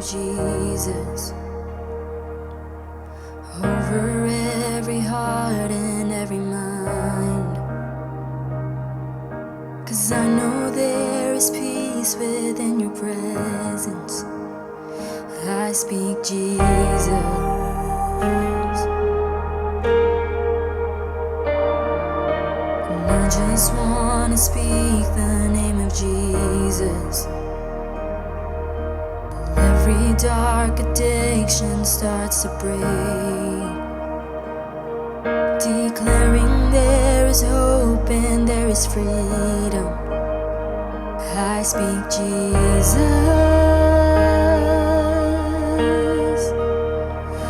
Jesus over every heart and every mind. 'Cause I know there is peace within your presence. I speak Jesus. And I just wanna speak the name of Jesus. Every dark addiction starts to break, declaring there is hope and there is freedom. I speak Jesus.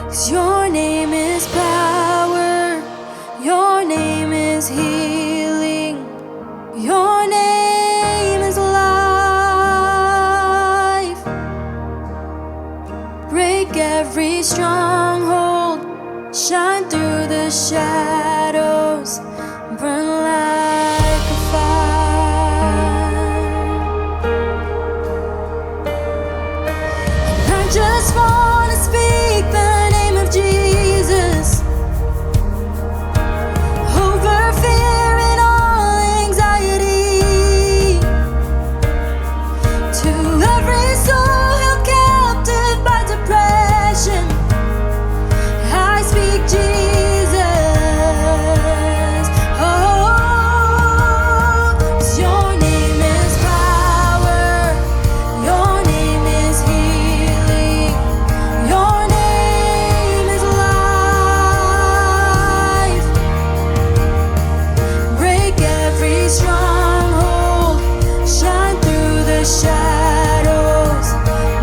'Cause your name is power, your name is healing, your name is life. Break every stronghold, shine through the shadows, burn like a fire. And I just wanna speak the name of Jesus over fear and all anxiety, to every soul held captive by depression. I speak Jesus. Oh, 'cause your name is power, your name is healing, your name is life. Break every stronghold, shine through the shadows,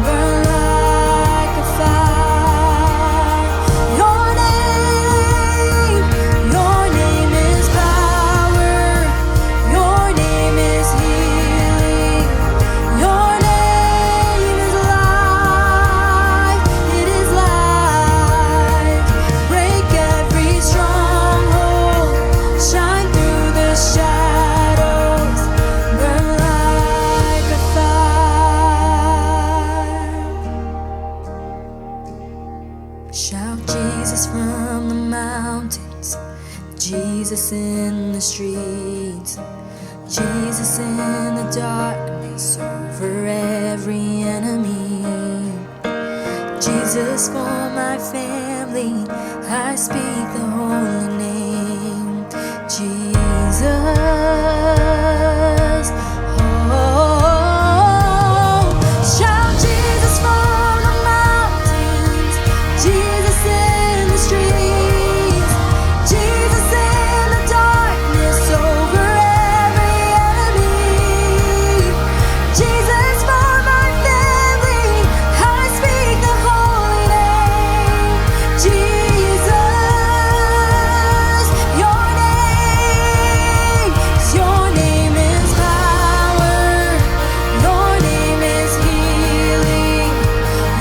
burn like a fire. Your name is power, your name is healing, your name is life. It is life. Break every stronghold, shine through the shadows, burn like a fire. Shout Jesus from the mountains, Jesus in the streets, Jesus in the darkness over every enemy. Jesus for my family, I speak the holy name, Jesus. Oh, shout Jesus from the mountains, Jesus in the streets, Jesus in the darkness over every enemy. Jesus for my family, I speak the holy name, Jesus. Your name, 'cause your name is power, your name is healing,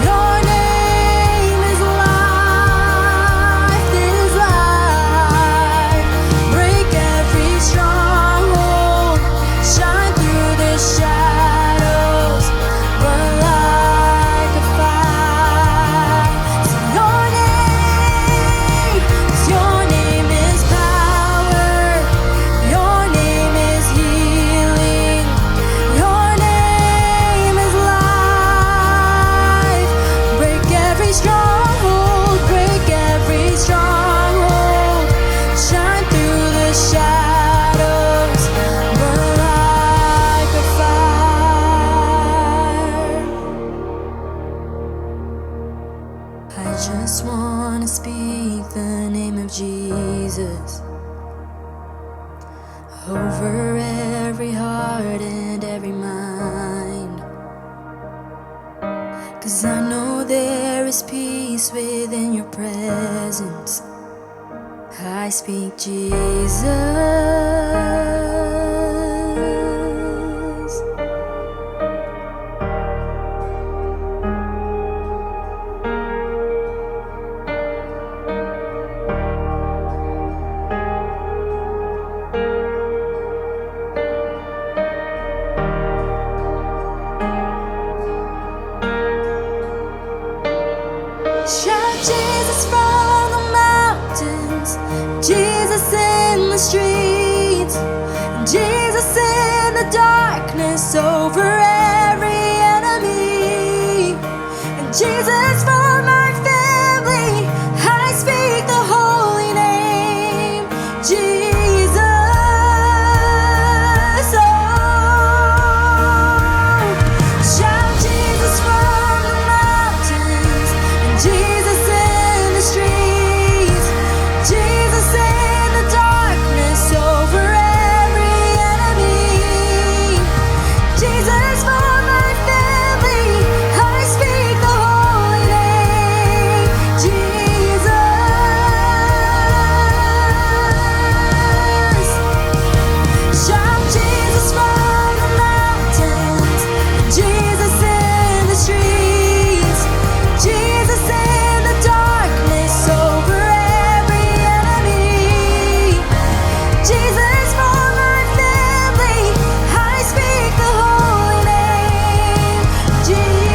your name is life. It is life. Break every stronghold, shine through the shadows, burn like a fire. So your name is power, your name is healing, your name is life. Break every stronghold, break every stronghold, shine through the shadows, burn like a fire. I just wanna speak the name of Jesus over every heart and every mind. 'Cause I know there is peace within your presence. I speak Jesus. Shout Jesus from the mountains, Jesus in the streets, Jesus in the darkness over every enemy, and Jesus for my family. I speak the holy name, Jesus. Oh, shout Jesus from the mountains, and Jesus in the streets, Jesus in the darkness over every enemy, Jesus for my family. I speak the holy name, Jesus. Shout Jesus from the mountains, Jesus in the streets, Jesus in the darkness over every enemy, Jesus for my family. I speak the holy name, Jesus.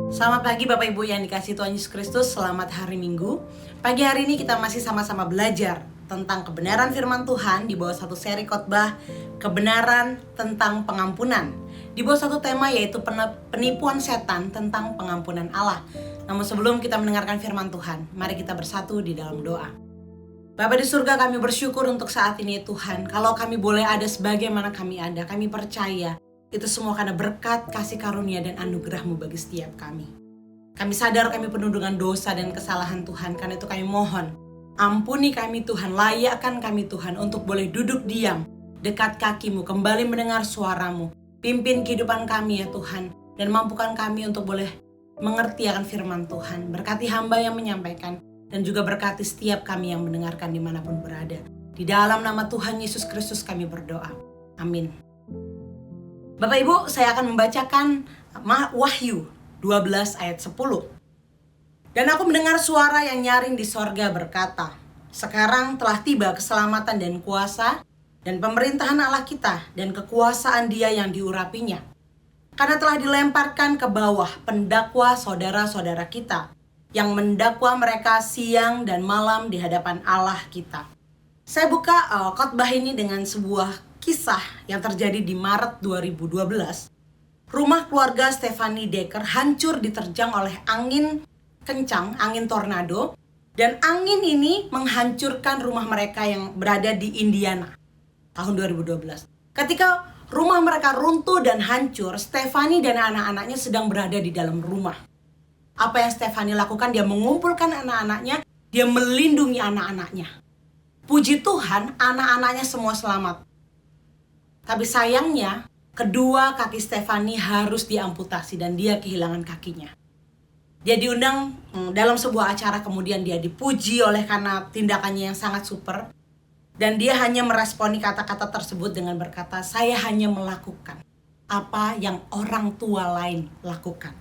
Selamat pagi Bapak Ibu yang dikasihi Tuhan Yesus Kristus. Selamat hari Minggu. Pagi hari ini kita masih sama-sama belajar tentang kebenaran firman Tuhan di bawah satu seri khotbah kebenaran tentang pengampunan, di bawah satu tema yaitu penipuan setan tentang pengampunan Allah. Namun sebelum kita mendengarkan firman Tuhan, mari kita bersatu di dalam doa. Bapa di surga, kami bersyukur untuk saat ini Tuhan. Kalau kami boleh ada sebagaimana kami ada, kami percaya itu semua karena berkat, kasih karunia dan anugerah-Mu bagi setiap kami. Kami sadar kami penuh dengan dosa dan kesalahan Tuhan. Karena itu kami mohon, ampuni kami Tuhan, layakkan kami Tuhan untuk boleh duduk diam dekat kaki-Mu, kembali mendengar suara-Mu. Pimpin kehidupan kami ya Tuhan, dan mampukan kami untuk boleh mengerti akan firman Tuhan. Berkati hamba yang menyampaikan, dan juga berkati setiap kami yang mendengarkan dimanapun berada. Di dalam nama Tuhan Yesus Kristus kami berdoa. Amin. Bapak Ibu, saya akan membacakan Wahyu 12 ayat 10. Dan aku mendengar suara yang nyaring di sorga berkata, sekarang telah tiba keselamatan dan kuasa dan pemerintahan Allah kita dan kekuasaan Dia yang diurapinya. Karena telah dilemparkan ke bawah pendakwa saudara-saudara kita yang mendakwa mereka siang dan malam di hadapan Allah kita. Saya buka khotbah ini dengan sebuah kisah yang terjadi di Maret 2012. Rumah keluarga Stephanie Decker hancur diterjang oleh angin kencang, angin tornado. Dan angin ini menghancurkan rumah mereka yang berada di Indiana tahun 2012. Ketika rumah mereka runtuh dan hancur, Stephanie dan anak-anaknya sedang berada di dalam rumah. Apa yang Stephanie lakukan? Dia mengumpulkan anak-anaknya, dia melindungi anak-anaknya. Puji Tuhan, anak-anaknya semua selamat. Tapi sayangnya, kedua kaki Stephanie harus diamputasi dan dia kehilangan kakinya. Dia diundang dalam sebuah acara, kemudian dia dipuji oleh karena tindakannya yang sangat super. Dan dia hanya meresponi kata-kata tersebut dengan berkata, saya hanya melakukan apa yang orang tua lain lakukan.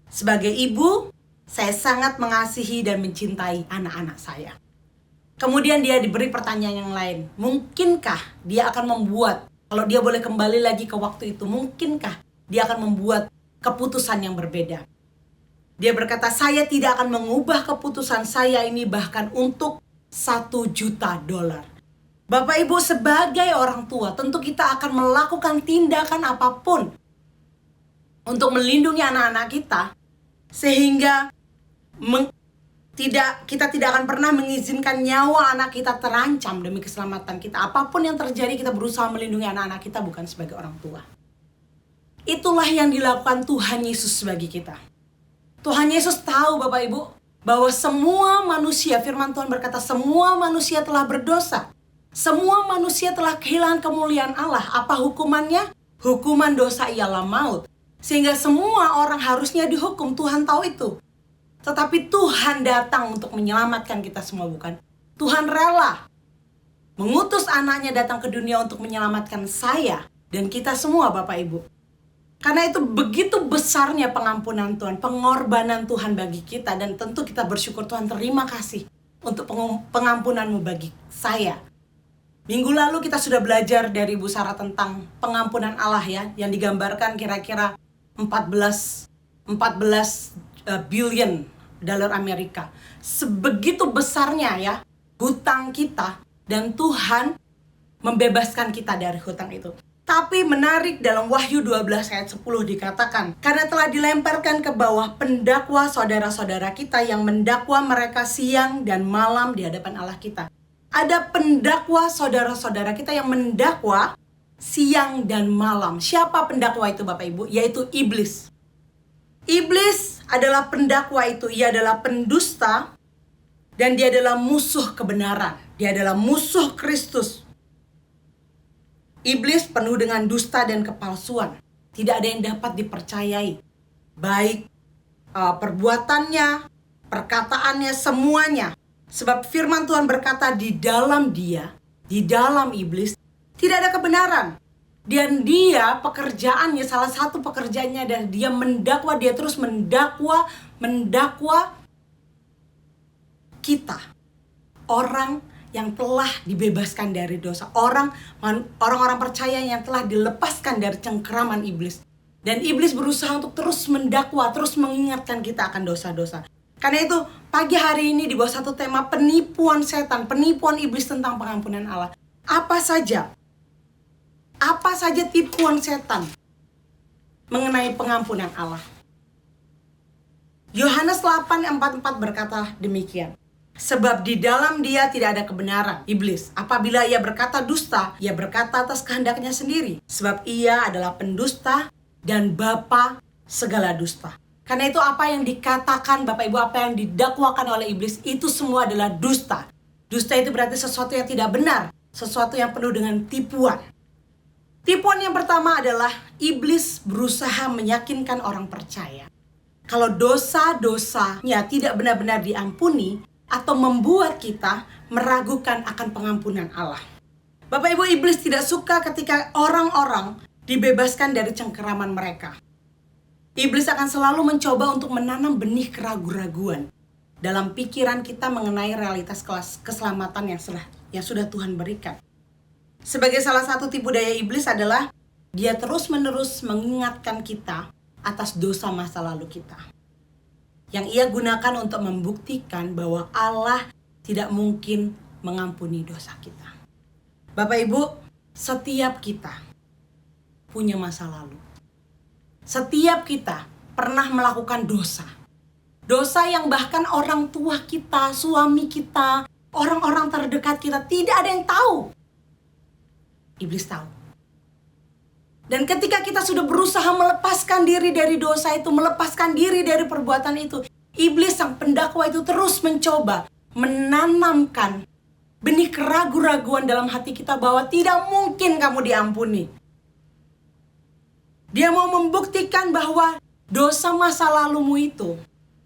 Sebagai ibu, saya sangat mengasihi dan mencintai anak-anak saya. Kemudian dia diberi pertanyaan yang lain. Mungkinkah dia akan membuat, kalau dia boleh kembali lagi ke waktu itu, mungkinkah dia akan membuat keputusan yang berbeda? Dia berkata, saya tidak akan mengubah keputusan saya ini bahkan untuk $1 juta. Bapak Ibu, sebagai orang tua, tentu kita akan melakukan tindakan apapun untuk melindungi anak-anak kita, sehingga kita tidak akan pernah mengizinkan nyawa anak kita terancam demi keselamatan kita. Apapun yang terjadi, kita berusaha melindungi anak-anak kita bukan sebagai orang tua. Itulah yang dilakukan Tuhan Yesus bagi kita. Tuhan Yesus tahu Bapak Ibu, bahwa semua manusia, firman Tuhan berkata, semua manusia telah berdosa. Semua manusia telah kehilangan kemuliaan Allah. Apa hukumannya? Hukuman dosa ialah maut. Sehingga semua orang harusnya dihukum, Tuhan tahu itu. Tetapi Tuhan datang untuk menyelamatkan kita semua, bukan? Tuhan rela mengutus anaknya datang ke dunia untuk menyelamatkan saya dan kita semua, Bapak Ibu. Karena itu begitu besarnya pengampunan Tuhan, pengorbanan Tuhan bagi kita. Dan tentu kita bersyukur, Tuhan, terima kasih untuk pengampunanmu bagi saya. Minggu lalu kita sudah belajar dari Ibu Sarah tentang pengampunan Allah ya, yang digambarkan kira-kira 14 billion dolar Amerika. Sebegitu besarnya ya hutang kita, dan Tuhan membebaskan kita dari hutang itu. Tapi menarik, dalam Wahyu 12 ayat 10 dikatakan, karena telah dilemparkan ke bawah pendakwa saudara-saudara kita yang mendakwa mereka siang dan malam di hadapan Allah kita. Ada pendakwa saudara-saudara kita yang mendakwa siang dan malam. Siapa pendakwa itu Bapak Ibu? Yaitu iblis. Iblis adalah pendakwa itu. Ia adalah pendusta dan dia adalah musuh kebenaran. Dia adalah musuh Kristus. Iblis penuh dengan dusta dan kepalsuan. Tidak ada yang dapat dipercayai. Baik perbuatannya, perkataannya, semuanya. Sebab firman Tuhan berkata di dalam dia, di dalam iblis, tidak ada kebenaran. Dan dia pekerjaannya, salah satu pekerjaannya adalah dia mendakwa, dia terus mendakwa kita. Orang yang telah dibebaskan dari dosa, orang-orang percaya yang telah dilepaskan dari cengkeraman iblis. Dan iblis berusaha untuk terus mendakwa, terus mengingatkan kita akan dosa-dosa. Karena itu pagi hari ini di bawah satu tema penipuan setan, penipuan iblis tentang pengampunan Allah. Apa saja tipuan setan mengenai pengampunan Allah? Yohanes 8:44 berkata demikian. Sebab di dalam dia tidak ada kebenaran, iblis. Apabila ia berkata dusta, ia berkata atas kehendaknya sendiri. Sebab ia adalah pendusta dan bapa segala dusta. Karena itu apa yang dikatakan Bapak Ibu, apa yang didakwakan oleh iblis, itu semua adalah dusta. Dusta itu berarti sesuatu yang tidak benar, sesuatu yang penuh dengan tipuan. Tipuan yang pertama adalah iblis berusaha meyakinkan orang percaya kalau dosa-dosanya tidak benar-benar diampuni, atau membuat kita meragukan akan pengampunan Allah. Bapak Ibu, iblis tidak suka ketika orang-orang dibebaskan dari cengkeraman mereka. Iblis akan selalu mencoba untuk menanam benih keraguan-raguan dalam pikiran kita mengenai realitas keselamatan yang sudah Tuhan berikan. Sebagai salah satu tipu daya iblis adalah dia terus-menerus mengingatkan kita atas dosa masa lalu kita, yang ia gunakan untuk membuktikan bahwa Allah tidak mungkin mengampuni dosa kita. Bapak Ibu, setiap kita punya masa lalu. Setiap kita pernah melakukan dosa. Dosa yang bahkan orang tua kita, suami kita, orang-orang terdekat kita tidak ada yang tahu. Iblis tahu. Dan ketika kita sudah berusaha melepaskan diri dari dosa itu, melepaskan diri dari perbuatan itu, iblis sang pendakwa itu terus mencoba menanamkan benih keraguan-raguan dalam hati kita bahwa tidak mungkin kamu diampuni. Dia mau membuktikan bahwa dosa masa lalumu itu,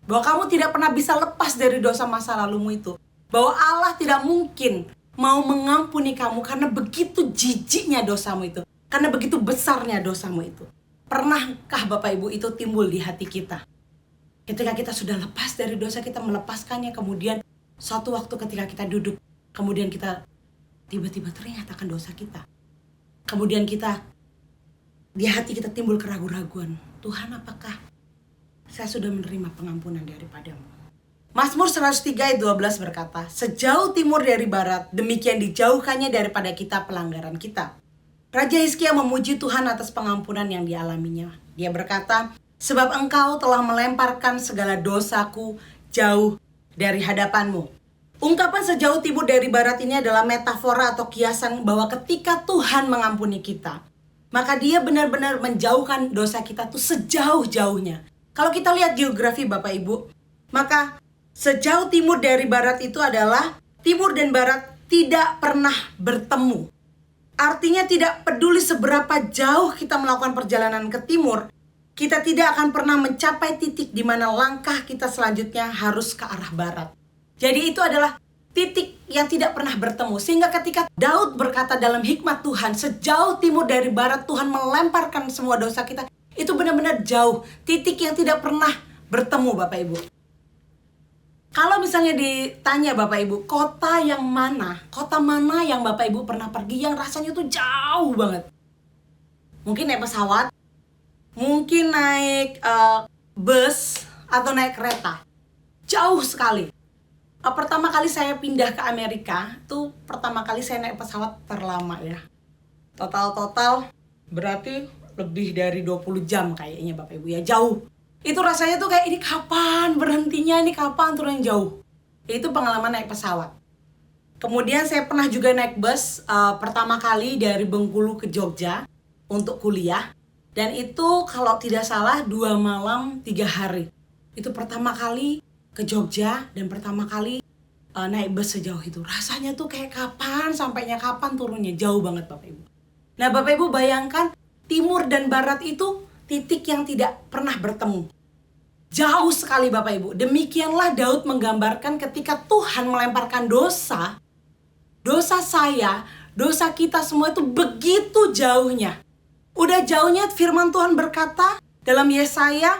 bahwa kamu tidak pernah bisa lepas dari dosa masa lalumu itu, bahwa Allah tidak mungkin mau mengampuni kamu karena begitu jijiknya dosamu itu. Karena begitu besarnya dosamu itu. Pernahkah Bapak Ibu itu timbul di hati kita? Ketika kita sudah lepas dari dosa, kita melepaskannya. Kemudian suatu waktu ketika kita duduk, kemudian kita tiba-tiba teringat akan dosa kita. Kemudian di hati kita timbul keraguan-raguan. Tuhan, apakah saya sudah menerima pengampunan daripadamu? Mazmur 103 ayat 12 berkata, sejauh timur dari barat, demikian dijauhkannya daripada kita pelanggaran kita. Raja Hizkia memuji Tuhan atas pengampunan yang dialaminya. Dia berkata, sebab engkau telah melemparkan segala dosaku jauh dari hadapanmu. Ungkapan sejauh timur dari barat ini adalah metafora atau kiasan bahwa ketika Tuhan mengampuni kita, maka dia benar-benar menjauhkan dosa kita tuh sejauh-jauhnya. Kalau kita lihat geografi Bapak Ibu, maka sejauh timur dari barat itu adalah timur dan barat tidak pernah bertemu. Artinya tidak peduli seberapa jauh kita melakukan perjalanan ke timur, kita tidak akan pernah mencapai titik di mana langkah kita selanjutnya harus ke arah barat. Jadi itu adalah titik yang tidak pernah bertemu. Sehingga ketika Daud berkata dalam hikmat Tuhan, sejauh timur dari barat Tuhan melemparkan semua dosa kita, Itu benar-benar jauh, titik yang tidak pernah bertemu Bapak Ibu. Kalau misalnya ditanya Bapak Ibu, kota mana yang Bapak Ibu pernah pergi yang rasanya tuh jauh banget? Mungkin naik pesawat, mungkin naik bus, atau naik kereta. Jauh sekali. Pertama kali saya pindah ke Amerika, tuh pertama kali saya naik pesawat terlama ya. Total berarti lebih dari 20 jam kayaknya Bapak Ibu ya, jauh. Itu rasanya tuh kayak ini kapan berhentinya, ini kapan turun yang jauh. Itu pengalaman naik pesawat. Kemudian saya pernah juga naik bus pertama kali dari Bengkulu ke Jogja untuk kuliah. Dan itu kalau tidak salah 2 malam 3 hari. Itu pertama kali ke Jogja dan pertama kali naik bus sejauh itu. Rasanya tuh kayak kapan sampainya, kapan turunnya, jauh banget Bapak Ibu. Nah Bapak Ibu bayangkan, timur dan barat itu titik yang tidak pernah bertemu. Jauh sekali Bapak Ibu. Demikianlah Daud menggambarkan ketika Tuhan melemparkan dosa saya, dosa kita semua itu begitu jauhnya. Udah jauhnya firman Tuhan berkata dalam Yesaya,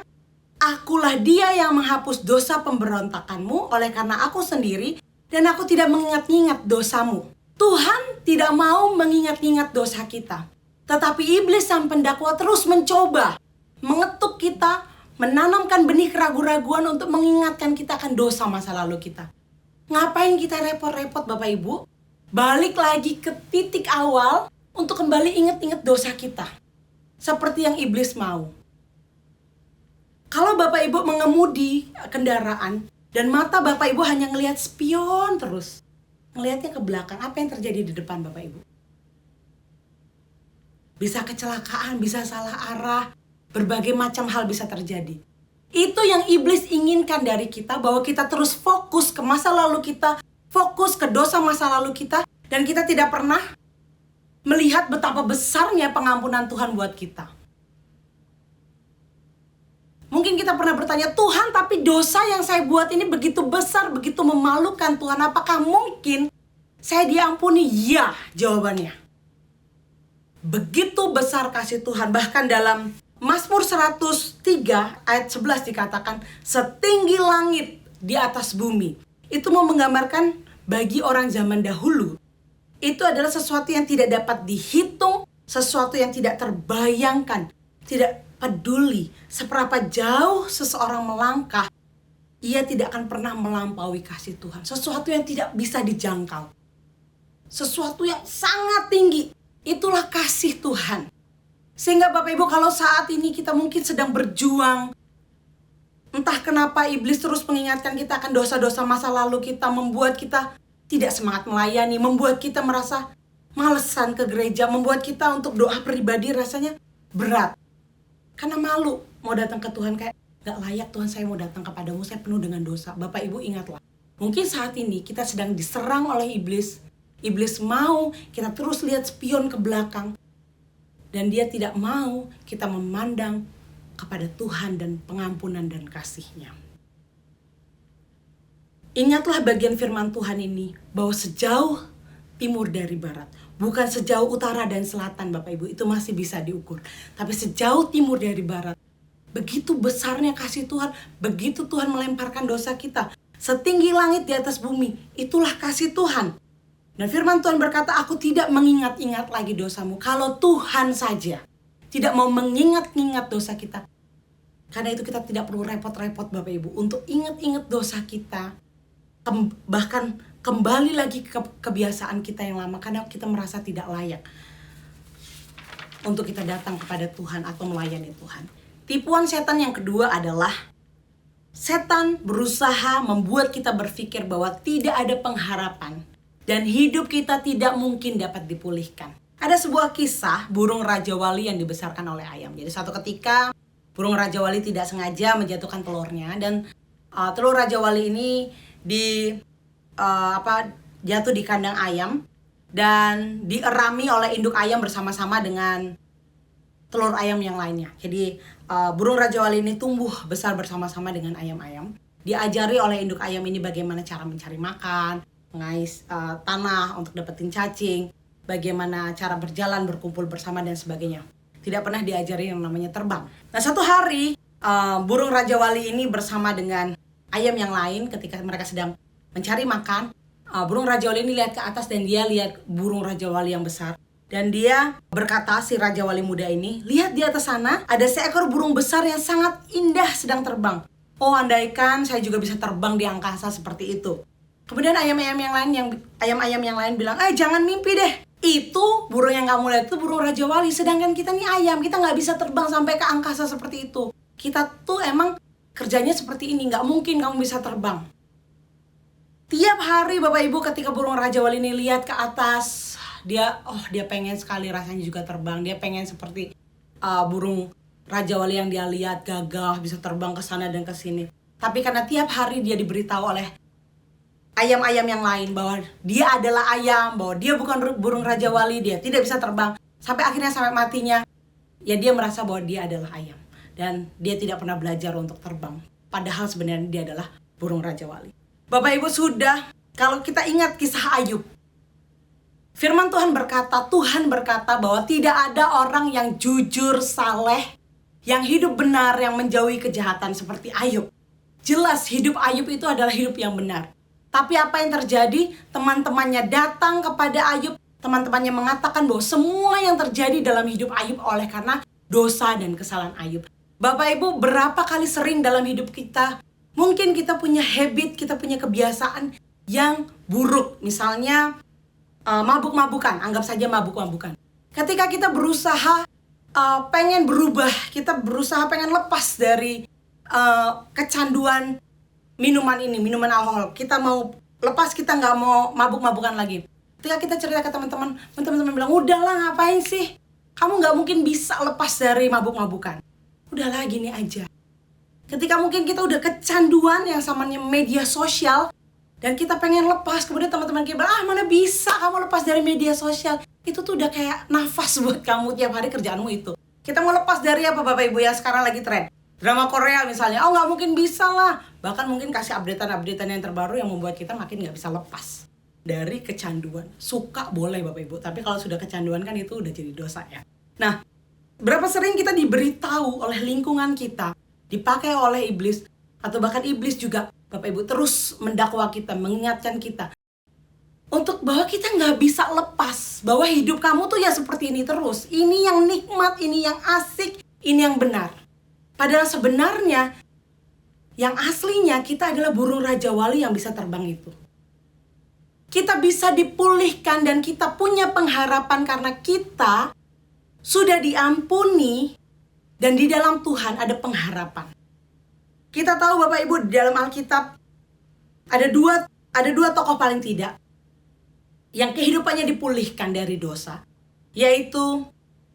akulah dia yang menghapus dosa pemberontakanmu oleh karena aku sendiri dan aku tidak mengingat-ingat dosamu. Tuhan tidak mau mengingat-ingat dosa kita. Tetapi iblis sang pendakwa terus mencoba mengetuk kita, menanamkan benih keraguan-raguan untuk mengingatkan kita akan dosa masa lalu kita. Ngapain kita repot-repot Bapak Ibu? Balik lagi ke titik awal untuk kembali ingat-ingat dosa kita. Seperti yang iblis mau. Kalau Bapak Ibu mengemudi kendaraan dan mata Bapak Ibu hanya ngelihat spion terus, ngelihatnya ke belakang, apa yang terjadi di depan Bapak Ibu? Bisa kecelakaan, bisa salah arah, berbagai macam hal bisa terjadi. Itu yang iblis inginkan dari kita, bahwa kita terus fokus ke masa lalu kita, fokus ke dosa masa lalu kita, dan kita tidak pernah melihat betapa besarnya pengampunan Tuhan buat kita. Mungkin kita pernah bertanya, Tuhan tapi dosa yang saya buat ini begitu besar, begitu memalukan Tuhan. Apakah mungkin saya diampuni? Ya, jawabannya. Begitu besar kasih Tuhan. Bahkan dalam Mazmur 103 ayat 11 dikatakan, setinggi langit di atas bumi. Itu mau menggambarkan bagi orang zaman dahulu, itu adalah sesuatu yang tidak dapat dihitung, sesuatu yang tidak terbayangkan, tidak peduli seberapa jauh seseorang melangkah, ia tidak akan pernah melampaui kasih Tuhan. Sesuatu yang tidak bisa dijangkau, sesuatu yang sangat tinggi, itulah kasih Tuhan. Sehingga Bapak Ibu, kalau saat ini kita mungkin sedang berjuang, entah kenapa iblis terus mengingatkan kita akan dosa-dosa masa lalu kita, membuat kita tidak semangat melayani, membuat kita merasa malesan ke gereja, membuat kita untuk doa pribadi rasanya berat. Karena malu mau datang ke Tuhan, kayak gak layak Tuhan saya mau datang kepadamu, saya penuh dengan dosa. Bapak Ibu ingatlah, mungkin saat ini kita sedang diserang oleh iblis. Iblis mau kita terus lihat spion ke belakang. Dan dia tidak mau kita memandang kepada Tuhan dan pengampunan dan kasih-Nya. Ingatlah bagian firman Tuhan ini, bahwa sejauh timur dari barat, bukan sejauh utara dan selatan Bapak Ibu, itu masih bisa diukur. Tapi sejauh timur dari barat, begitu besarnya kasih Tuhan, begitu Tuhan melemparkan dosa kita. Setinggi langit di atas bumi, itulah kasih Tuhan. Dan firman Tuhan berkata, aku tidak mengingat-ingat lagi dosamu. Kalau Tuhan saja tidak mau mengingat-ingat dosa kita, karena itu kita tidak perlu repot-repot Bapak Ibu untuk ingat-ingat dosa kita. Bahkan kembali lagi ke kebiasaan kita yang lama, karena kita merasa tidak layak untuk kita datang kepada Tuhan atau melayani Tuhan. Tipuan setan yang kedua adalah setan berusaha membuat kita berpikir bahwa tidak ada pengharapan dan hidup kita tidak mungkin dapat dipulihkan. Ada sebuah kisah burung Raja Wali yang dibesarkan oleh ayam. Jadi suatu ketika burung Raja Wali tidak sengaja menjatuhkan telurnya, dan telur Raja Wali ini jatuh di kandang ayam dan dierami oleh induk ayam bersama-sama dengan telur ayam yang lainnya. Jadi burung Raja Wali ini tumbuh besar bersama-sama dengan ayam-ayam. Diajari oleh induk ayam ini bagaimana cara mencari makan, mengais tanah untuk dapetin cacing, bagaimana cara berjalan, berkumpul bersama dan sebagainya. tidak pernah diajari yang namanya terbang. Nah, satu hari burung Raja Wali ini bersama dengan ayam yang lain ketika mereka sedang mencari makan. Burung Raja Wali ini lihat ke atas dan dia lihat burung Raja Wali yang besar. Dan dia berkata, si Raja Wali muda ini, lihat di atas sana ada seekor burung besar yang sangat indah sedang terbang. Oh, andaikan saya juga bisa terbang di angkasa seperti itu. Kemudian ayam-ayam yang lain bilang, jangan mimpi deh. Itu burung yang kamu lihat itu burung Raja Wali, sedangkan kita nih ayam, kita nggak bisa terbang sampai ke angkasa seperti itu. Kita tuh emang kerjanya seperti ini, nggak mungkin kamu bisa terbang. Tiap hari Bapak Ibu ketika burung Raja Wali ini lihat ke atas, dia pengen sekali rasanya juga terbang. Dia pengen seperti burung Raja Wali yang dia lihat, gagah, bisa terbang ke sana dan ke sini. Tapi karena tiap hari dia diberitahu oleh ayam-ayam yang lain bahwa dia adalah ayam, bahwa dia bukan burung Raja Wali, dia tidak bisa terbang, sampai matinya, ya dia merasa bahwa dia adalah ayam. Dan dia tidak pernah belajar untuk terbang. Padahal sebenarnya dia adalah burung Raja Wali. Bapak Ibu, kalau kita ingat kisah Ayub, firman Tuhan berkata bahwa tidak ada orang yang jujur, saleh, yang hidup benar, yang menjauhi kejahatan seperti Ayub. Jelas hidup Ayub itu adalah hidup yang benar. Tapi apa yang terjadi? Teman-temannya datang kepada Ayub. Teman-temannya mengatakan bahwa semua yang terjadi dalam hidup Ayub oleh karena dosa dan kesalahan Ayub. Bapak Ibu, berapa kali sering dalam hidup kita, mungkin kita punya habit, kita punya kebiasaan yang buruk. Misalnya mabuk-mabukan, anggap saja mabuk-mabukan. Ketika kita berusaha pengen berubah, kita berusaha pengen lepas dari kecanduan minuman alkohol, kita mau lepas, kita nggak mau mabuk-mabukan lagi. Ketika kita cerita ke teman-teman bilang, udahlah ngapain sih, kamu nggak mungkin bisa lepas dari mabuk-mabukan, udahlah gini aja. Ketika mungkin kita udah kecanduan yang samanya media sosial dan kita pengen lepas, kemudian teman-teman kita bilang, mana bisa kamu lepas dari media sosial, itu tuh udah kayak nafas buat kamu tiap hari kerjaanmu itu. Kita mau lepas dari apa Bapak Ibu yang sekarang lagi tren? Drama Korea misalnya, nggak mungkin bisa lah. Bahkan mungkin kasih updatean yang terbaru yang membuat kita makin nggak bisa lepas dari kecanduan. Suka boleh Bapak Ibu, tapi kalau sudah kecanduan kan itu udah jadi dosa ya. Nah, berapa sering kita diberitahu oleh lingkungan kita, dipakai oleh iblis, atau bahkan iblis juga Bapak Ibu terus mendakwa kita, mengingatkan kita untuk bahwa kita nggak bisa lepas, bahwa hidup kamu tuh ya seperti ini terus. Ini yang nikmat, ini yang asik, ini yang benar. Padahal sebenarnya yang aslinya kita adalah burung Raja Wali yang bisa terbang itu. Kita bisa dipulihkan dan kita punya pengharapan karena kita sudah diampuni dan di dalam Tuhan ada pengharapan. Kita tahu Bapak Ibu, di dalam Alkitab ada dua tokoh paling tidak yang kehidupannya dipulihkan dari dosa, yaitu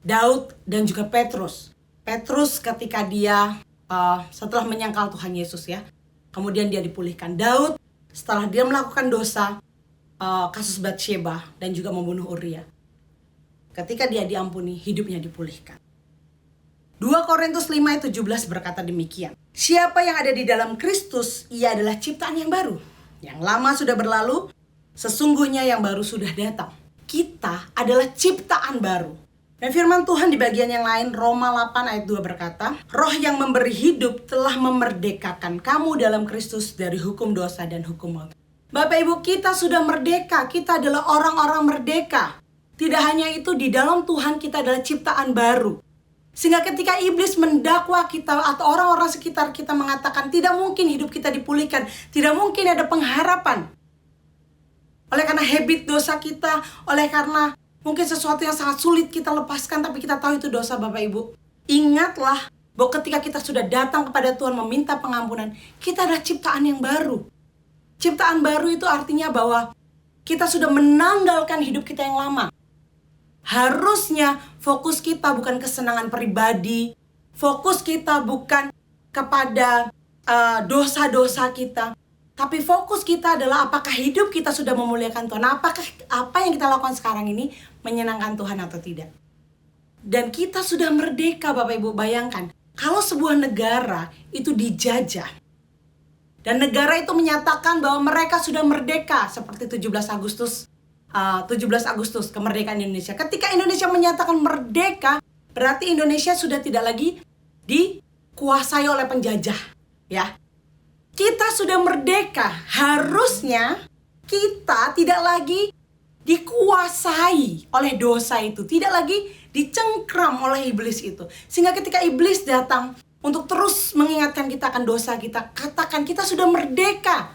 Daud dan juga Petrus. Petrus ketika dia setelah menyangkal Tuhan Yesus ya, kemudian dia dipulihkan. Daud setelah dia melakukan dosa, kasus Batsheba dan juga membunuh Uria, ketika dia diampuni, hidupnya dipulihkan. 2 Korintus 5:17 berkata demikian. Siapa yang ada di dalam Kristus, ia adalah ciptaan yang baru. Yang lama sudah berlalu, sesungguhnya yang baru sudah datang. Kita adalah ciptaan baru. Dan firman Tuhan di bagian yang lain, Roma 8:2 berkata, Roh yang memberi hidup telah memerdekakan kamu dalam Kristus dari hukum dosa dan hukum maut. Bapak Ibu, kita sudah merdeka, kita adalah orang-orang merdeka. Tidak hanya itu, di dalam Tuhan kita adalah ciptaan baru. Sehingga ketika iblis mendakwa kita atau orang-orang sekitar kita mengatakan tidak mungkin hidup kita dipulihkan, tidak mungkin ada pengharapan. Oleh karena habit dosa kita, oleh karena mungkin sesuatu yang sangat sulit kita lepaskan, tapi kita tahu itu dosa Bapak Ibu. Ingatlah bahwa ketika kita sudah datang kepada Tuhan meminta pengampunan, kita adalah ciptaan yang baru. Ciptaan baru itu artinya bahwa kita sudah menanggalkan hidup kita yang lama. Harusnya fokus kita bukan kesenangan pribadi, fokus kita bukan kepada dosa-dosa kita, tapi fokus kita adalah apakah hidup kita sudah memuliakan Tuhan, apakah apa yang kita lakukan sekarang ini menyenangkan Tuhan atau tidak. Dan kita sudah merdeka Bapak Ibu, bayangkan kalau sebuah negara itu dijajah dan negara itu menyatakan bahwa mereka sudah merdeka seperti 17 Agustus kemerdekaan Indonesia. Ketika Indonesia menyatakan merdeka, berarti Indonesia sudah tidak lagi dikuasai oleh penjajah, ya. Kita sudah merdeka, harusnya kita tidak lagi dikuasai oleh dosa itu, tidak lagi dicengkram oleh iblis itu. Sehingga ketika iblis datang untuk terus mengingatkan kita akan dosa kita, katakan kita sudah merdeka.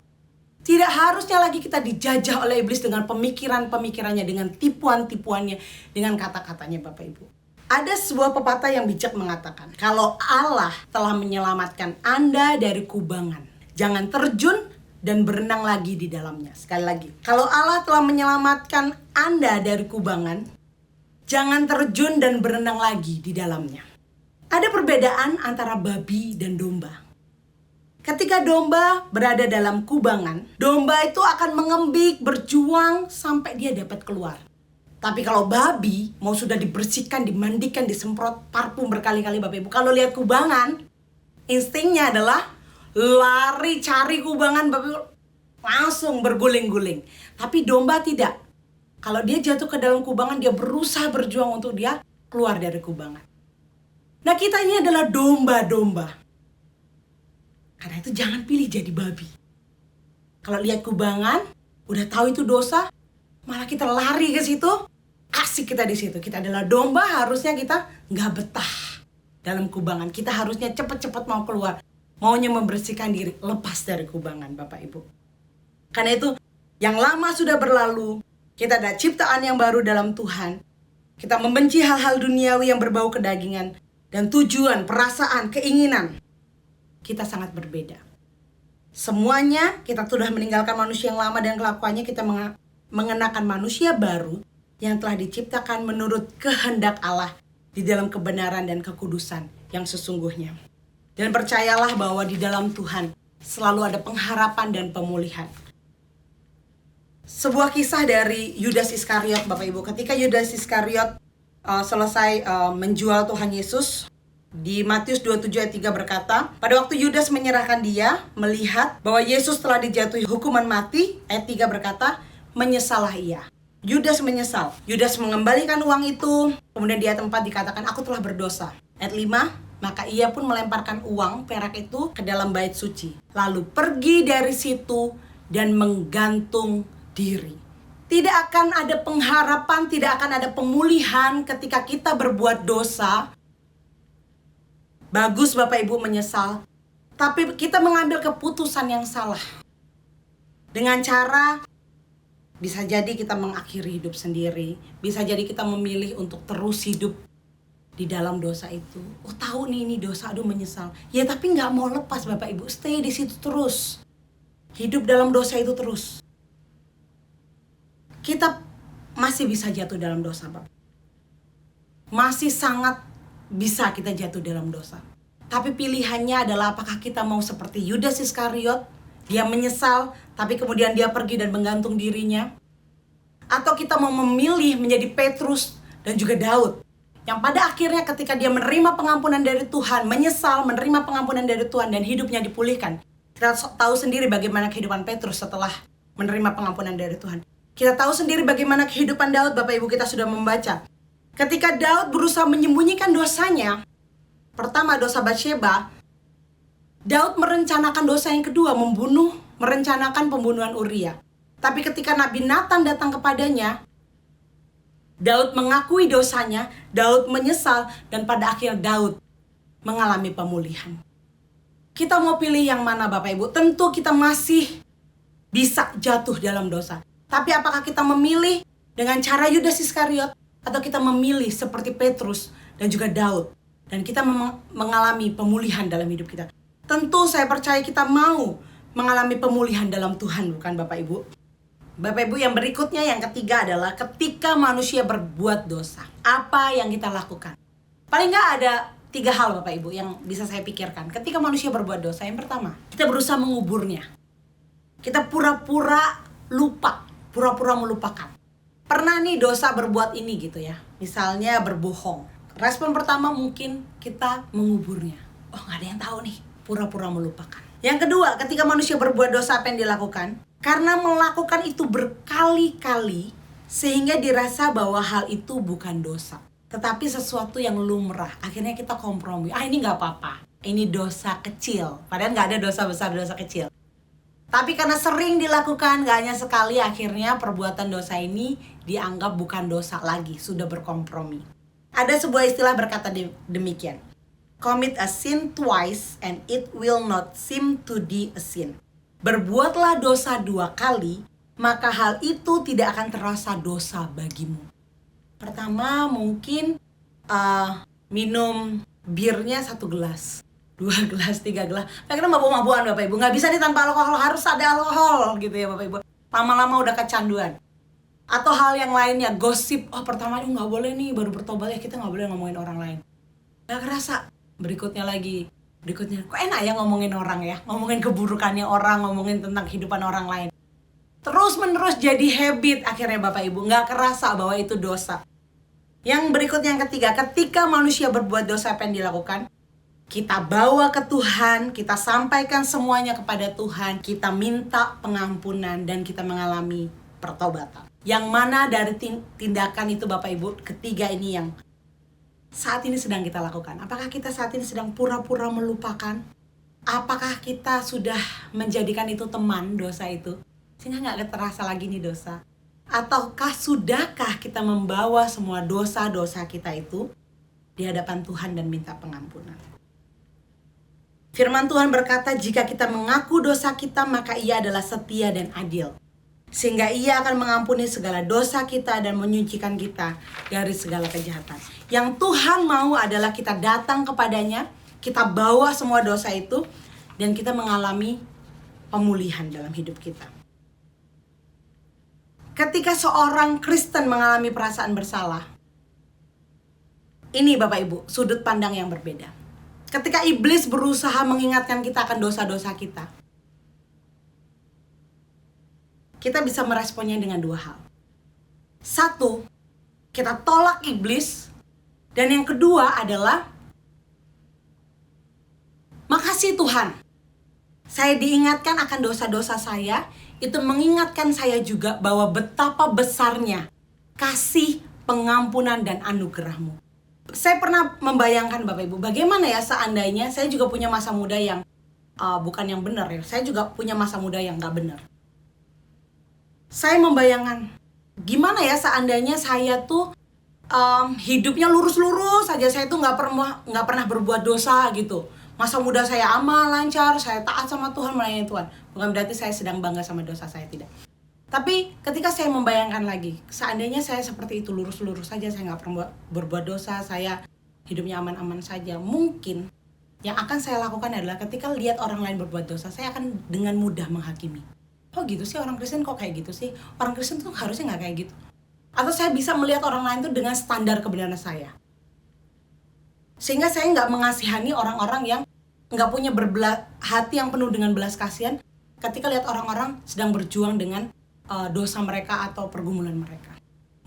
Tidak harusnya lagi kita dijajah oleh iblis dengan pemikiran-pemikirannya, dengan tipuan-tipuannya, dengan kata-katanya, Bapak Ibu. Ada sebuah pepatah yang bijak mengatakan, kalau Allah telah menyelamatkan Anda dari kubangan, jangan terjun dan berenang lagi di dalamnya. Sekali lagi, kalau Allah telah menyelamatkan Anda dari kubangan, jangan terjun dan berenang lagi di dalamnya. Ada perbedaan antara babi dan domba. Ketika domba berada dalam kubangan, domba itu akan mengembik, berjuang sampai dia dapat keluar. Tapi kalau babi mau sudah dibersihkan, dimandikan, disemprot parfum berkali-kali, Bapak Ibu, kalau lihat kubangan, instingnya adalah lari cari kubangan, Bapak Ibu, langsung berguling-guling. Tapi domba tidak. Kalau dia jatuh ke dalam kubangan, dia berusaha berjuang untuk dia keluar dari kubangan. Nah, kita ini adalah domba-domba. Karena itu jangan pilih jadi babi. Kalau lihat kubangan, udah tahu itu dosa, malah kita lari ke situ, asik kita di situ. Kita adalah domba, harusnya kita nggak betah dalam kubangan. Kita harusnya cepat-cepat mau keluar, maunya membersihkan diri, lepas dari kubangan, Bapak Ibu. Karena itu, yang lama sudah berlalu, kita ada ciptaan yang baru dalam Tuhan. Kita membenci hal-hal duniawi yang berbau kedagingan, dan tujuan, perasaan, keinginan kita sangat berbeda. Semuanya kita sudah meninggalkan manusia yang lama dan kelakuannya, kita mengenakan manusia baru yang telah diciptakan menurut kehendak Allah di dalam kebenaran dan kekudusan yang sesungguhnya. Dan percayalah bahwa di dalam Tuhan selalu ada pengharapan dan pemulihan. Sebuah kisah dari Yudas Iskariot, Bapak Ibu. Ketika Yudas Iskariot selesai menjual Tuhan Yesus, di Matius 27 ayat 3 berkata, pada waktu Yudas menyerahkan dia, melihat bahwa Yesus telah dijatuhi hukuman mati, ayat 3 berkata, menyesallah ia. Yudas menyesal. Yudas mengembalikan uang itu, kemudian di ayat 4 dikatakan, aku telah berdosa. Ayat 5, maka ia pun melemparkan uang perak itu ke dalam bait suci, lalu pergi dari situ dan menggantung diri. Tidak akan ada pengharapan, tidak akan ada pemulihan ketika kita berbuat dosa. Bagus Bapak Ibu menyesal, tapi kita mengambil keputusan yang salah. Dengan cara, bisa jadi kita mengakhiri hidup sendiri, bisa jadi kita memilih untuk terus hidup di dalam dosa itu. Oh, tahu nih ini dosa, aduh menyesal. Ya tapi nggak mau lepas Bapak Ibu, stay di situ terus. Hidup dalam dosa itu terus. Kita masih bisa jatuh dalam dosa, Bapak. Masih sangat bisa kita jatuh dalam dosa. Tapi pilihannya adalah apakah kita mau seperti Yudas Iskariot, dia menyesal, tapi kemudian dia pergi dan menggantung dirinya. Atau kita mau memilih menjadi Petrus dan juga Daud, yang pada akhirnya ketika dia menerima pengampunan dari Tuhan, menyesal, menerima pengampunan dari Tuhan dan hidupnya dipulihkan. Kita tahu sendiri bagaimana kehidupan Petrus setelah menerima pengampunan dari Tuhan. Kita tahu sendiri bagaimana kehidupan Daud, Bapak Ibu, kita sudah membaca. Ketika Daud berusaha menyembunyikan dosanya, pertama dosa Batsheba, Daud merencanakan dosa yang kedua, merencanakan pembunuhan Uria. Tapi ketika Nabi Nathan datang kepadanya, Daud mengakui dosanya, Daud menyesal, dan pada akhir Daud mengalami pemulihan. Kita mau pilih yang mana Bapak Ibu? Tentu kita masih bisa jatuh dalam dosa. Tapi apakah kita memilih dengan cara Yudas Iskariot, atau kita memilih seperti Petrus dan juga Daud, dan kita mengalami pemulihan dalam hidup kita? Tentu saya percaya kita mau mengalami pemulihan dalam Tuhan, bukan Bapak Ibu? Bapak Ibu, yang berikutnya, yang ketiga adalah ketika manusia berbuat dosa, apa yang kita lakukan? Paling nggak ada 3 hal Bapak Ibu yang bisa saya pikirkan. Ketika manusia berbuat dosa, yang pertama, kita berusaha menguburnya. Kita pura-pura lupa, pura-pura melupakan. Pernah nih dosa berbuat ini gitu ya, misalnya berbohong. Respon pertama mungkin kita menguburnya. Oh, nggak ada yang tahu nih, pura-pura melupakan. Yang kedua, ketika manusia berbuat dosa, apa yang dilakukan? Karena melakukan itu berkali-kali, sehingga dirasa bahwa hal itu bukan dosa. tetapi sesuatu yang lumrah. Akhirnya kita kompromi. Ini nggak apa-apa, ini dosa kecil. Padahal nggak ada dosa besar, dosa kecil. Tapi karena sering dilakukan, nggak hanya sekali, akhirnya perbuatan dosa ini dianggap bukan dosa lagi, sudah berkompromi. Ada sebuah istilah berkata demikian. Commit a sin twice and it will not seem to be a sin. Berbuatlah dosa 2 kali, maka hal itu tidak akan terasa dosa bagimu. Pertama mungkin minum birnya 1 gelas, 2 gelas, 3 gelas. Karena mabuk-mabukan Bapak Ibu, nggak bisa nih tanpa alkohol, harus ada alkohol gitu ya Bapak Ibu. Lama-lama udah kecanduan. Atau hal yang lainnya, gosip. Pertama nggak boleh nih, baru bertobat ya kita nggak boleh ngomongin orang lain. Nggak kerasa, berikutnya lagi, berikutnya. Kok enak ya ngomongin orang ya, ngomongin keburukannya orang, ngomongin tentang kehidupan orang lain. Terus menerus jadi habit akhirnya Bapak Ibu, nggak kerasa bahwa itu dosa. Yang berikutnya yang ketiga, ketika manusia berbuat dosa apa yang dilakukan? Kita bawa ke Tuhan, kita sampaikan semuanya kepada Tuhan, kita minta pengampunan dan kita mengalami pertobatan. Yang mana dari tindakan itu Bapak Ibu, ketiga ini yang saat ini sedang kita lakukan? Apakah kita saat ini sedang pura-pura melupakan? Apakah kita sudah menjadikan itu teman dosa itu? Sehingga nggak terasa lagi nih dosa. Ataukah sudahkah kita membawa semua dosa-dosa kita itu di hadapan Tuhan dan minta pengampunan? Firman Tuhan berkata, jika kita mengaku dosa kita, maka Ia adalah setia dan adil, sehingga Ia akan mengampuni segala dosa kita dan menyucikan kita dari segala kejahatan. Yang Tuhan mau adalah kita datang kepadanya, kita bawa semua dosa itu, dan kita mengalami pemulihan dalam hidup kita. Ketika seorang Kristen mengalami perasaan bersalah, ini Bapak Ibu, sudut pandang yang berbeda. Ketika iblis berusaha mengingatkan kita akan dosa-dosa kita bisa meresponnya dengan 2 hal. 1, kita tolak iblis. Dan yang kedua adalah, makasih Tuhan, saya diingatkan akan dosa-dosa saya. Itu mengingatkan saya juga bahwa betapa besarnya kasih, pengampunan, dan anugerah-Mu. Saya pernah membayangkan Bapak Ibu, bagaimana ya seandainya saya juga punya masa muda yang bukan yang benar ya. Saya juga punya masa muda yang gak benar. Saya membayangkan, gimana ya seandainya saya tuh hidupnya lurus-lurus saja, saya tuh nggak pernah berbuat dosa gitu. Masa muda saya aman, lancar, saya taat sama Tuhan, melayani Tuhan. Bukan berarti saya sedang bangga sama dosa saya, tidak. Tapi ketika saya membayangkan lagi, seandainya saya seperti itu, lurus-lurus saja, saya nggak pernah berbuat dosa, saya hidupnya aman-aman saja, mungkin yang akan saya lakukan adalah ketika lihat orang lain berbuat dosa, saya akan dengan mudah menghakimi. Oh gitu sih, orang Kristen kok kayak gitu sih? Orang Kristen tuh harusnya nggak kayak gitu. Atau saya bisa melihat orang lain tuh dengan standar kebenaran saya. Sehingga saya nggak mengasihani orang-orang yang nggak punya hati yang penuh dengan belas kasihan ketika lihat orang-orang sedang berjuang dengan dosa mereka atau pergumulan mereka.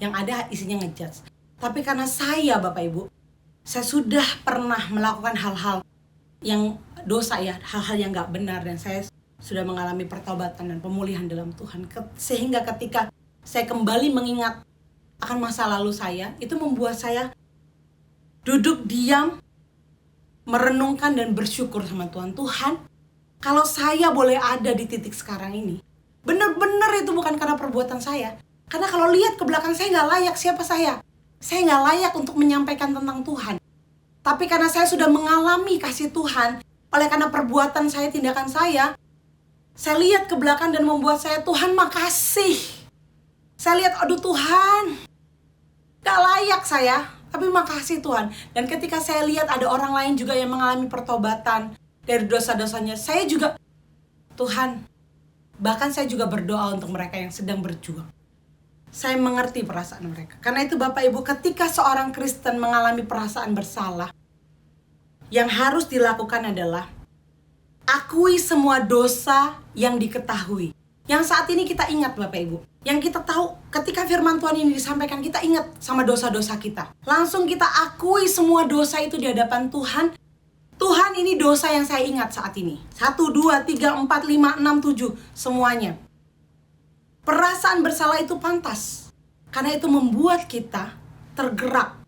Yang ada isinya ngejudge. Tapi karena saya Bapak Ibu, saya sudah pernah melakukan hal-hal yang dosa ya, hal-hal yang nggak benar, dan saya sudah mengalami pertobatan dan pemulihan dalam Tuhan. Sehingga ketika saya kembali mengingat akan masa lalu saya, itu membuat saya duduk diam, merenungkan dan bersyukur sama Tuhan. Tuhan, kalau saya boleh ada di titik sekarang ini, benar-benar itu bukan karena perbuatan saya. Karena kalau lihat ke belakang, saya nggak layak. Siapa saya? Saya nggak layak untuk menyampaikan tentang Tuhan. Tapi karena saya sudah mengalami kasih Tuhan, oleh karena perbuatan saya, tindakan saya lihat ke belakang dan membuat saya, Tuhan makasih. Saya lihat, aduh Tuhan, gak layak saya, tapi makasih Tuhan. Dan ketika saya lihat ada orang lain juga yang mengalami pertobatan dari dosa-dosanya, saya juga, Tuhan, bahkan saya juga berdoa untuk mereka yang sedang berjuang. Saya mengerti perasaan mereka. Karena itu Bapak Ibu, ketika seorang Kristen mengalami perasaan bersalah, yang harus dilakukan adalah akui semua dosa yang diketahui. Yang saat ini kita ingat Bapak Ibu, yang kita tahu ketika firman Tuhan ini disampaikan, kita ingat sama dosa-dosa kita. Langsung kita akui semua dosa itu di hadapan Tuhan. Tuhan, ini dosa yang saya ingat saat ini. 1, 2, 3, 4, 5, 6, 7, semuanya. Perasaan bersalah itu pantas, karena itu membuat kita tergerak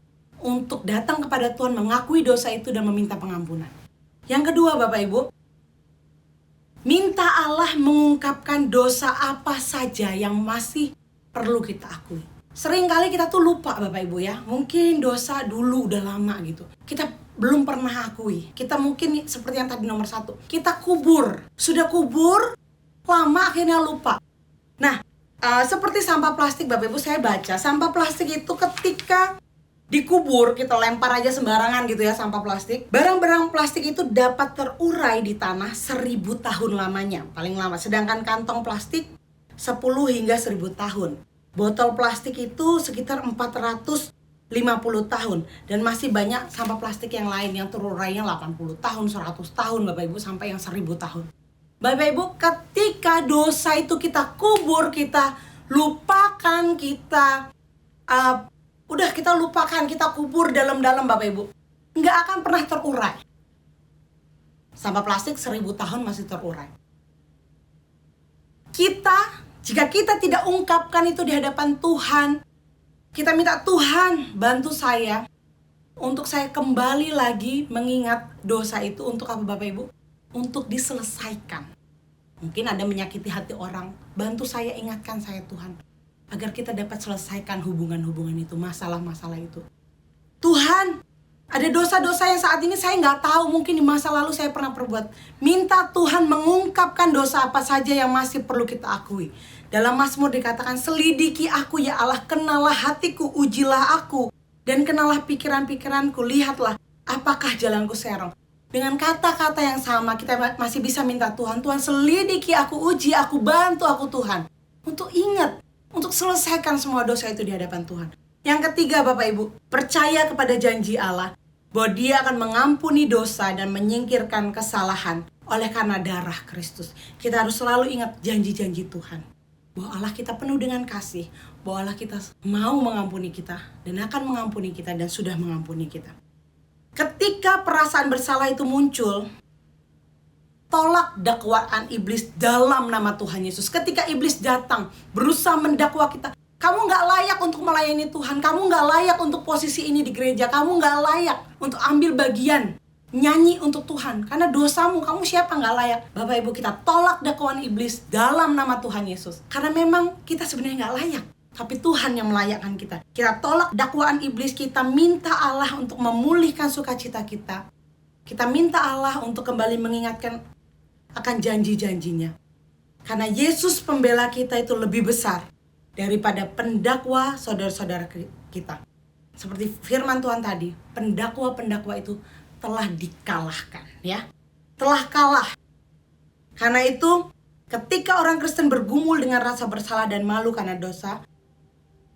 untuk datang kepada Tuhan, mengakui dosa itu dan meminta pengampunan. Yang kedua Bapak Ibu, minta Allah mengungkapkan dosa apa saja yang masih perlu kita akui. Seringkali kita tuh lupa Bapak Ibu ya, mungkin dosa dulu udah lama gitu, kita belum pernah akui. Kita mungkin seperti yang tadi nomor 1, kita kubur, sudah kubur, lama akhirnya lupa. Nah, seperti sampah plastik Bapak Ibu, saya baca sampah plastik itu ketika dikubur, kita lempar aja sembarangan gitu ya sampah plastik. Barang-barang plastik itu dapat terurai di tanah 1000 tahun lamanya, paling lama. Sedangkan kantong plastik 10 hingga 1000 tahun. Botol plastik itu sekitar 450 tahun. Dan masih banyak sampah plastik yang lain yang terurainya 80 tahun, 100 tahun Bapak Ibu, sampai yang 1000 tahun. Bapak Ibu, ketika dosa itu kita kubur, kita lupakan, kita kita lupakan, kita kubur dalam-dalam Bapak Ibu, nggak akan pernah terurai. Sampah plastik 1000 tahun masih terurai. Jika kita tidak ungkapkan itu di hadapan Tuhan, kita minta Tuhan bantu saya untuk saya kembali lagi mengingat dosa itu. Untuk apa Bapak Ibu? Untuk diselesaikan. Mungkin Anda menyakiti hati orang, bantu saya, ingatkan saya Tuhan, agar kita dapat selesaikan hubungan-hubungan itu, masalah-masalah itu. Tuhan, ada dosa-dosa yang saat ini saya nggak tahu, mungkin di masa lalu saya pernah perbuat. Minta Tuhan mengungkapkan dosa apa saja yang masih perlu kita akui. Dalam Mazmur dikatakan, selidiki aku ya Allah, kenalah hatiku, ujilah aku, dan kenalah pikiran-pikiranku, lihatlah apakah jalanku serong. Dengan kata-kata yang sama kita masih bisa minta Tuhan, Tuhan selidiki aku, uji aku, bantu aku Tuhan, untuk ingat, untuk selesaikan semua dosa itu di hadapan Tuhan. Yang ketiga Bapak Ibu, percaya kepada janji Allah bahwa Dia akan mengampuni dosa dan menyingkirkan kesalahan oleh karena darah Kristus. Kita harus selalu ingat janji-janji Tuhan, bahwa Allah kita penuh dengan kasih, bahwa Allah kita mau mengampuni kita dan akan mengampuni kita dan sudah mengampuni kita. Ketika perasaan bersalah itu muncul, tolak dakwaan iblis dalam nama Tuhan Yesus. Ketika iblis datang berusaha mendakwa kita, kamu gak layak untuk melayani Tuhan, kamu gak layak untuk posisi ini di gereja, kamu gak layak untuk ambil bagian nyanyi untuk Tuhan, karena dosamu, kamu siapa gak layak. Bapak Ibu, kita tolak dakwaan iblis dalam nama Tuhan Yesus, karena memang kita sebenarnya gak layak, tapi Tuhan yang melayakkan kita. Kita tolak dakwaan iblis, kita minta Allah untuk memulihkan sukacita kita. Kita minta Allah untuk kembali mengingatkan akan janji-janjinya. Karena Yesus pembela kita itu lebih besar daripada pendakwa saudara-saudara kita. Seperti firman Tuhan tadi, pendakwa-pendakwa itu telah dikalahkan, ya. Telah kalah. Karena itu, ketika orang Kristen bergumul dengan rasa bersalah dan malu karena dosa,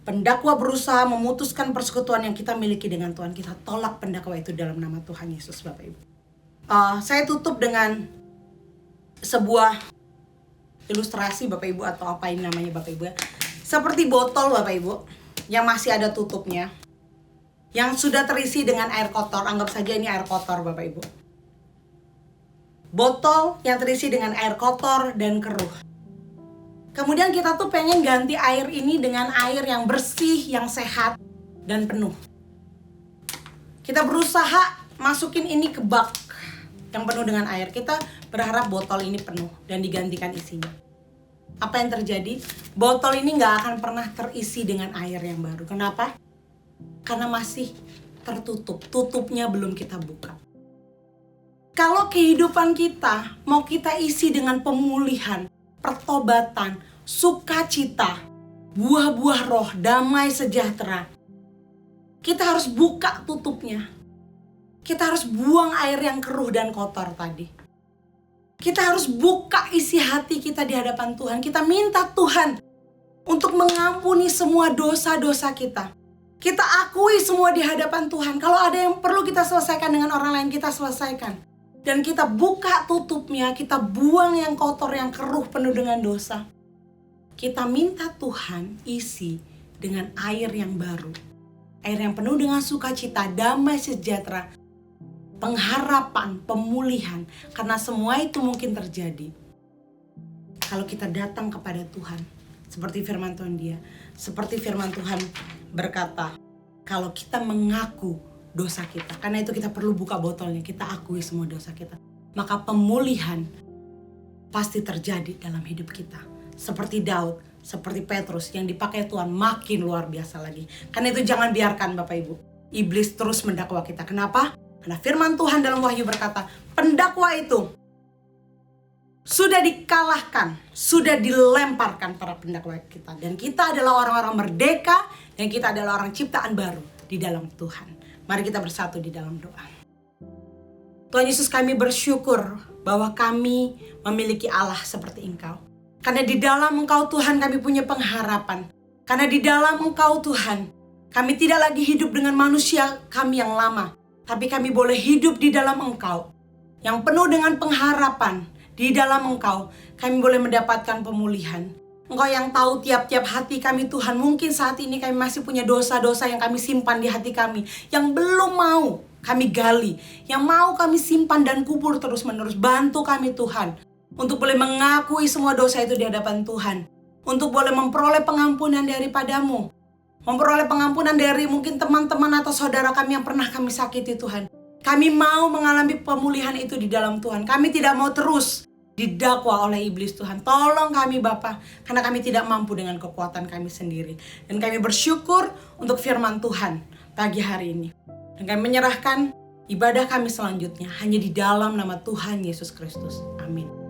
pendakwa berusaha memutuskan persekutuan yang kita miliki dengan Tuhan. Kita tolak pendakwa itu dalam nama Tuhan Yesus, Bapak Ibu. Saya tutup dengan sebuah ilustrasi Bapak Ibu, atau apa ini namanya Bapak Ibu ya. Seperti botol Bapak Ibu yang masih ada tutupnya, yang sudah terisi dengan air kotor. Anggap saja ini air kotor Bapak Ibu. Botol yang terisi dengan air kotor dan keruh. Kemudian kita tuh pengen ganti air ini dengan air yang bersih, yang sehat dan penuh. Kita berusaha masukin ini ke bak yang penuh dengan air. Kita berharap botol ini penuh dan digantikan isinya. Apa yang terjadi? Botol ini gak akan pernah terisi dengan air yang baru. Kenapa? Karena masih tertutup. Tutupnya belum kita buka. Kalau kehidupan kita mau kita isi dengan pemulihan, pertobatan, sukacita, buah-buah roh, damai sejahtera, kita harus buka tutupnya. Kita harus buang air yang keruh dan kotor tadi. Kita harus buka isi hati kita di hadapan Tuhan. Kita minta Tuhan untuk mengampuni semua dosa-dosa kita. Kita akui semua di hadapan Tuhan. Kalau ada yang perlu kita selesaikan dengan orang lain, kita selesaikan. Dan kita buka tutupnya, kita buang yang kotor, yang keruh, penuh dengan dosa. Kita minta Tuhan isi dengan air yang baru. Air yang penuh dengan sukacita, damai sejahtera, pengharapan, pemulihan. Karena semua itu mungkin terjadi kalau kita datang kepada Tuhan. Seperti firman Tuhan seperti firman Tuhan berkata, kalau kita mengaku dosa kita. Karena itu kita perlu buka botolnya, kita akui semua dosa kita. Maka pemulihan pasti terjadi dalam hidup kita. Seperti Daud, seperti Petrus yang dipakai Tuhan makin luar biasa lagi. Karena itu jangan biarkan Bapak Ibu, iblis terus mendakwa kita. Kenapa? Karena firman Tuhan dalam Wahyu berkata, pendakwa itu sudah dikalahkan, sudah dilemparkan para pendakwa kita. Dan kita adalah orang-orang merdeka, dan kita adalah orang ciptaan baru di dalam Tuhan. Mari kita bersatu di dalam doa. Tuhan Yesus, kami bersyukur bahwa kami memiliki Allah seperti Engkau. Karena di dalam Engkau Tuhan kami punya pengharapan. Karena di dalam Engkau Tuhan kami tidak lagi hidup dengan manusia kami yang lama. Tapi kami boleh hidup di dalam Engkau yang penuh dengan pengharapan. Di dalam Engkau kami boleh mendapatkan pemulihan. Engkau yang tahu tiap-tiap hati kami Tuhan. Mungkin saat ini kami masih punya dosa-dosa yang kami simpan di hati kami, yang belum mau kami gali, yang mau kami simpan dan kubur terus-menerus. Bantu kami Tuhan untuk boleh mengakui semua dosa itu di hadapan Tuhan. Untuk boleh memperoleh pengampunan daripadamu. Memperoleh pengampunan dari mungkin teman-teman atau saudara kami yang pernah kami sakiti Tuhan. Kami mau mengalami pemulihan itu di dalam Tuhan. Kami tidak mau terus didakwa oleh iblis Tuhan. Tolong kami Bapa, karena kami tidak mampu dengan kekuatan kami sendiri. Dan kami bersyukur untuk firman Tuhan pagi hari ini. Dan kami menyerahkan ibadah kami selanjutnya hanya di dalam nama Tuhan Yesus Kristus. Amin.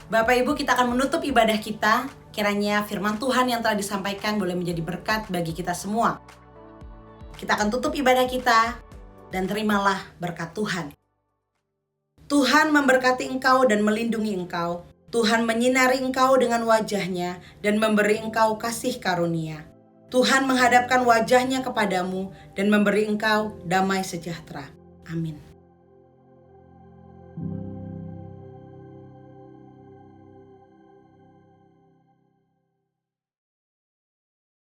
Bapak Ibu, kita akan menutup ibadah kita. Kiranya firman Tuhan yang telah disampaikan boleh menjadi berkat bagi kita semua. Kita akan tutup ibadah kita dan terimalah berkat Tuhan. Tuhan memberkati engkau dan melindungi engkau. Tuhan menyinari engkau dengan wajahnya dan memberi engkau kasih karunia. Tuhan menghadapkan wajahnya kepadamu dan memberi engkau damai sejahtera. Amin.